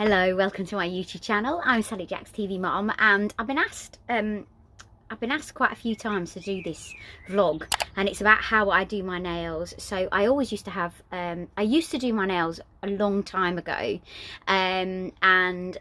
Hello, welcome to my YouTube channel. I'm Sally Jack's TV mom, and I've been asked quite a few times to do this vlog, and it's about how I do my nails. So I always used to have I used to do my nails a long time ago, and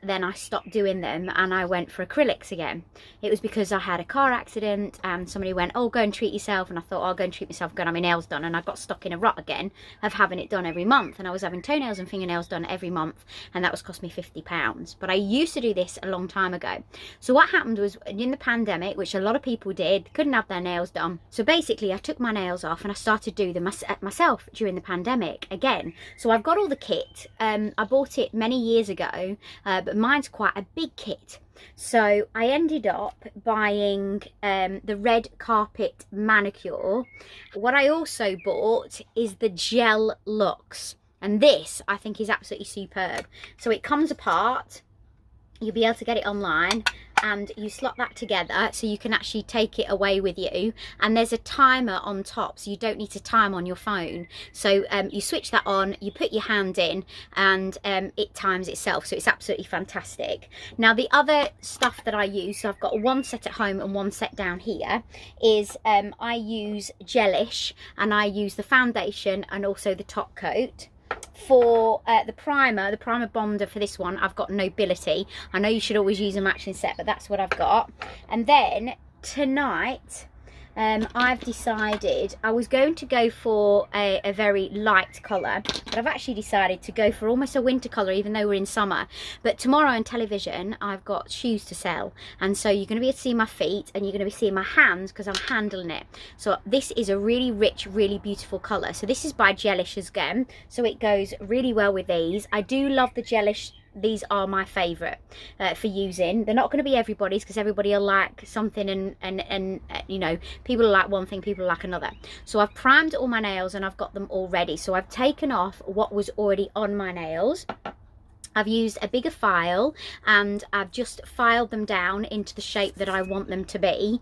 then I stopped doing them and I went for acrylics again. It was because I had a car accident and somebody went, oh, go and treat yourself, and I thought, I'll go and treat myself, go and have my nails done, and I got stuck in a rut again of having it done every month, and I was having toenails and fingernails done every month, and that was cost me £50. But I used to do this a long time ago. So what happened was, in the pandemic, which a lot of people did, couldn't have their nails done, so basically I took my nails off and I started doing them myself during the pandemic again. So I've got all the kit. I bought it many years ago, but mine's quite a big kit. So I ended up buying the red carpet manicure. What I also bought is the Gelux, and this I think is absolutely superb. So it comes apart. You'll be able to get it online, and you slot that together so you can actually take it away with you, and there's a timer on top, so you don't need to time on your phone. So you switch that on, you put your hand in, and it times itself, so it's absolutely fantastic. Now the other stuff that I use, so I've got one set at home and one set down here, is I use Gelux, and I use the foundation and also the top coat. For the primer bonder for this one, I've got Nobility. I know you should always use a matching set, but that's what I've got. And then tonight I've decided I was going to go for a very light colour, but I've actually decided to go for almost a winter colour, even though we're in summer. But tomorrow on television I've got shoes to sell, and so you're going to be able to see my feet and you're going to be seeing my hands because I'm handling it. So this is a really rich, really beautiful colour. So this is by Gelux again, so it goes really well with these. I do love the Gelux. These are my favourite for using. They're not going to be everybody's, because everybody will like something, and you know, people will like one thing, people will like another. So I've primed all my nails and I've got them all ready. So I've taken off what was already on my nails. I've used a bigger file and I've just filed them down into the shape that I want them to be.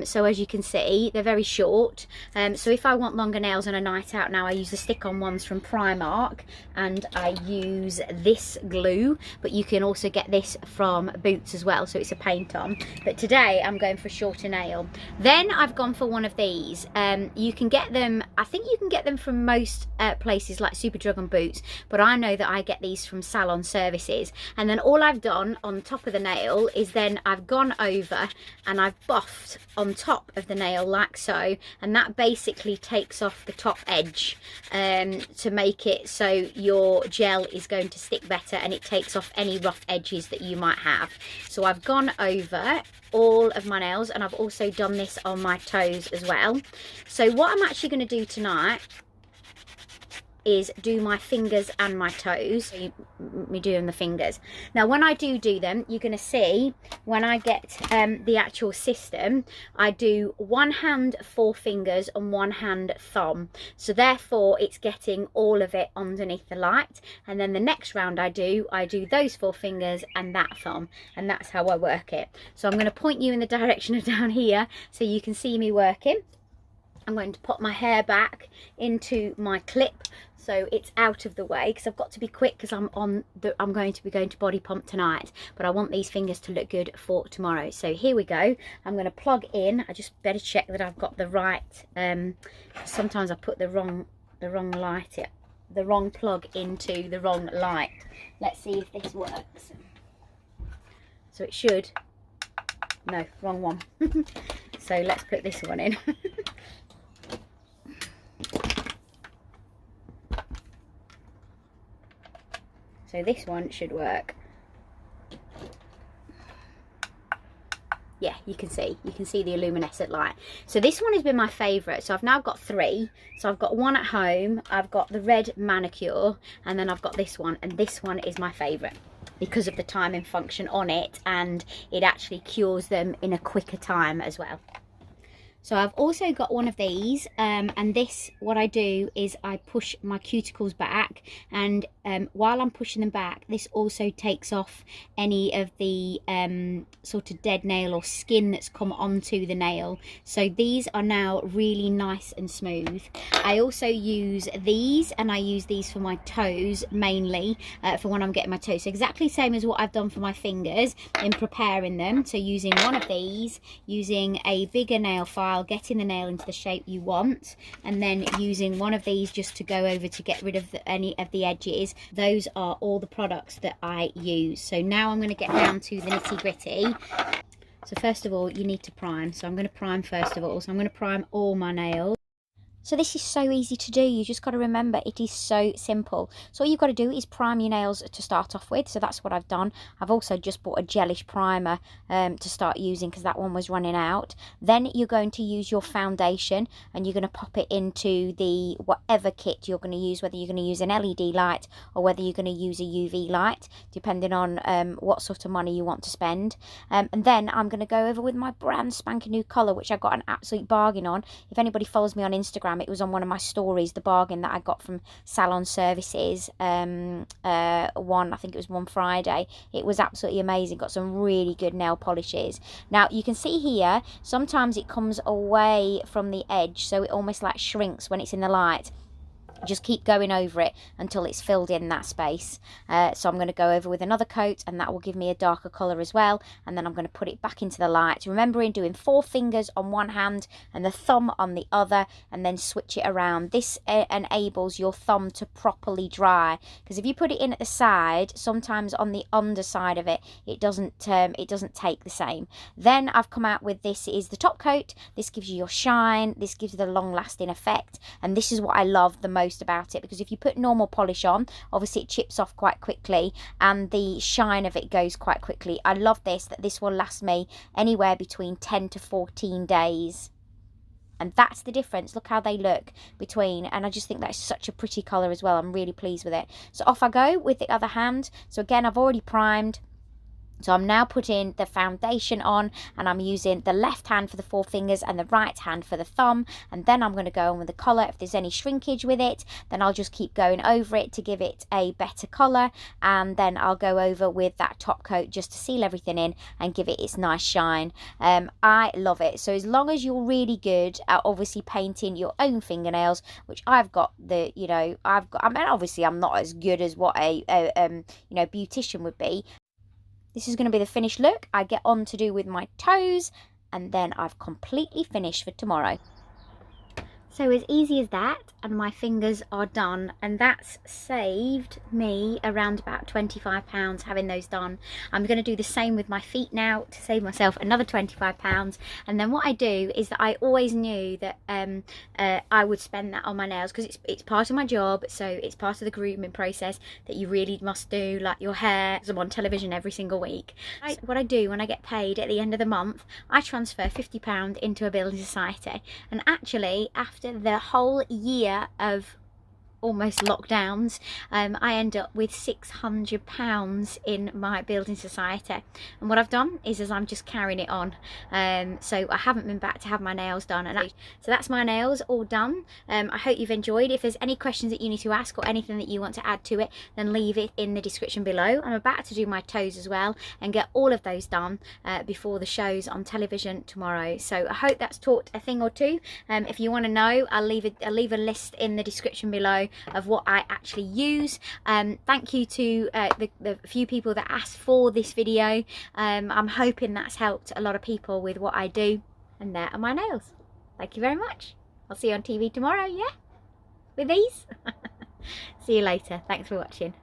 So as you can see, they're very short. So if I want longer nails on a night out now, I use the stick-on ones from Primark, and I use this glue, but you can also get this from Boots as well, so it's a paint on. But today I'm going for a shorter nail. Then I've gone for one of these. You can get them, I think you can get them from most places like Superdrug and Boots, but I know that I get these from Salon Services. And then all I've done on top of the nail is then I've gone over and I've buffed on top of the nail like so, and that basically takes off the top edge to make it so your gel is going to stick better, and it takes off any rough edges that you might have. So I've gone over all of my nails, and I've also done this on my toes as well. So what I'm actually going to do tonight is do my fingers and my toes. So me doing the fingers. Now when I do them, you're going to see when I get the actual system, I do one hand four fingers and one hand thumb, so therefore it's getting all of it underneath the light. And then the next round I do those four fingers and that thumb, and that's how I work it. So I'm going to point you in the direction of down here so you can see me working. I'm going to put my hair back into my clip so it's out of the way, because I've got to be quick because I'm going to be going to body pump tonight, but I want these fingers to look good for tomorrow. So here we go. I'm going to plug in. I just better check that I've got the right sometimes I put the wrong light, the wrong plug into the wrong light. Let's see if this works. So it should. No, wrong one. So let's put this one in. So this one should work. Yeah, you can see the luminescent light. So this one has been my favourite. So I've now got three. So I've got one at home, I've got the red manicure, and then I've got this one, and this one is my favourite because of the timing function on it, and it actually cures them in a quicker time as well. So I've also got one of these, and this, what I do is I push my cuticles back, and while I'm pushing them back, this also takes off any of the sort of dead nail or skin that's come onto the nail. So these are now really nice and smooth. I also use these, and I use these for my toes mainly, for when I'm getting my toes. So exactly the same as what I've done for my fingers in preparing them. So using one of these, using a bigger nail file, getting the nail into the shape you want, and then using one of these just to go over to get rid of any of the edges. Those are all the products that I use. So now I'm going to get down to the nitty gritty. So first of all, you need to prime. So I'm going to prime first of all. So I'm going to prime all my nails. So this is so easy to do. You just got to remember, it is so simple. So all you've got to do is prime your nails to start off with. So that's what I've done. I've also just bought a gelish primer to start using, because that one was running out. Then you're going to use your foundation, and you're going to pop it into the whatever kit you're going to use, whether you're going to use an LED light or whether you're going to use a UV light, depending on what sort of money you want to spend. And then I'm going to go over with my brand spanking new colour, which I got an absolute bargain on. If anybody follows me on Instagram, it was on one of my stories, the bargain that I got from Salon Services, I think it was one Friday. It was absolutely amazing. Got some really good nail polishes. Now you can see here, sometimes it comes away from the edge, so it almost like shrinks when it's in the light. Just keep going over it until it's filled in that space. So I'm going to go over with another coat, and that will give me a darker colour as well. And then I'm going to put it back into the light, remembering doing 4 fingers on one hand and the thumb on the other, and then switch it around. This enables your thumb to properly dry, because if you put it in at the side, sometimes on the underside of it, it doesn't take the same. Then I've come out with this is the top coat. This gives you your shine, this gives you the long lasting effect, and this is what I love the most about it, because if you put normal polish on, obviously it chips off quite quickly and the shine of it goes quite quickly. I love this, that this will last me anywhere between 10 to 14 days. And that's the difference. Look how they look between, and I just think that's such a pretty colour as well. I'm really pleased with it. So off I go with the other hand. So again, I've already primed. So I'm now putting the foundation on, and I'm using the left hand for the 4 fingers and the right hand for the thumb. And then I'm going to go on with the colour. If there's any shrinkage with it, then I'll just keep going over it to give it a better colour. And then I'll go over with that top coat just to seal everything in and give it its nice shine. I love it. So as long as you're really good at obviously painting your own fingernails, which I've got the, I mean, obviously I'm not as good as what a beautician would be. This is going to be the finished look. I get on to do with my toes, and then I've completely finished for tomorrow. So as easy as that, and my fingers are done, and that's saved me around about £25 having those done. I'm going to do the same with my feet now to save myself another £25. And then what I do is that I always knew that I would spend that on my nails, because it's part of my job, so it's part of the grooming process that you really must do, like your hair. I'm on television every single week. What I do when I get paid at the end of the month, I transfer £50 into a building society, and actually after the whole year of almost lockdowns, I end up with £600 in my building society. And what I've done is I'm just carrying it on. So I haven't been back to have my nails done, and so that's my nails all done. I hope you've enjoyed. If there's any questions that you need to ask or anything that you want to add to it, then leave it in the description below. I'm about to do my toes as well and get all of those done before the shows on television tomorrow. So I hope that's taught a thing or two. If you want to know, I'll leave a list in the description below of what I actually use. Thank you to the few people that asked for this video. I'm hoping that's helped a lot of people with what I do. And there are my nails. Thank you very much. I'll see you on TV tomorrow, yeah? With these. See you later. Thanks for watching.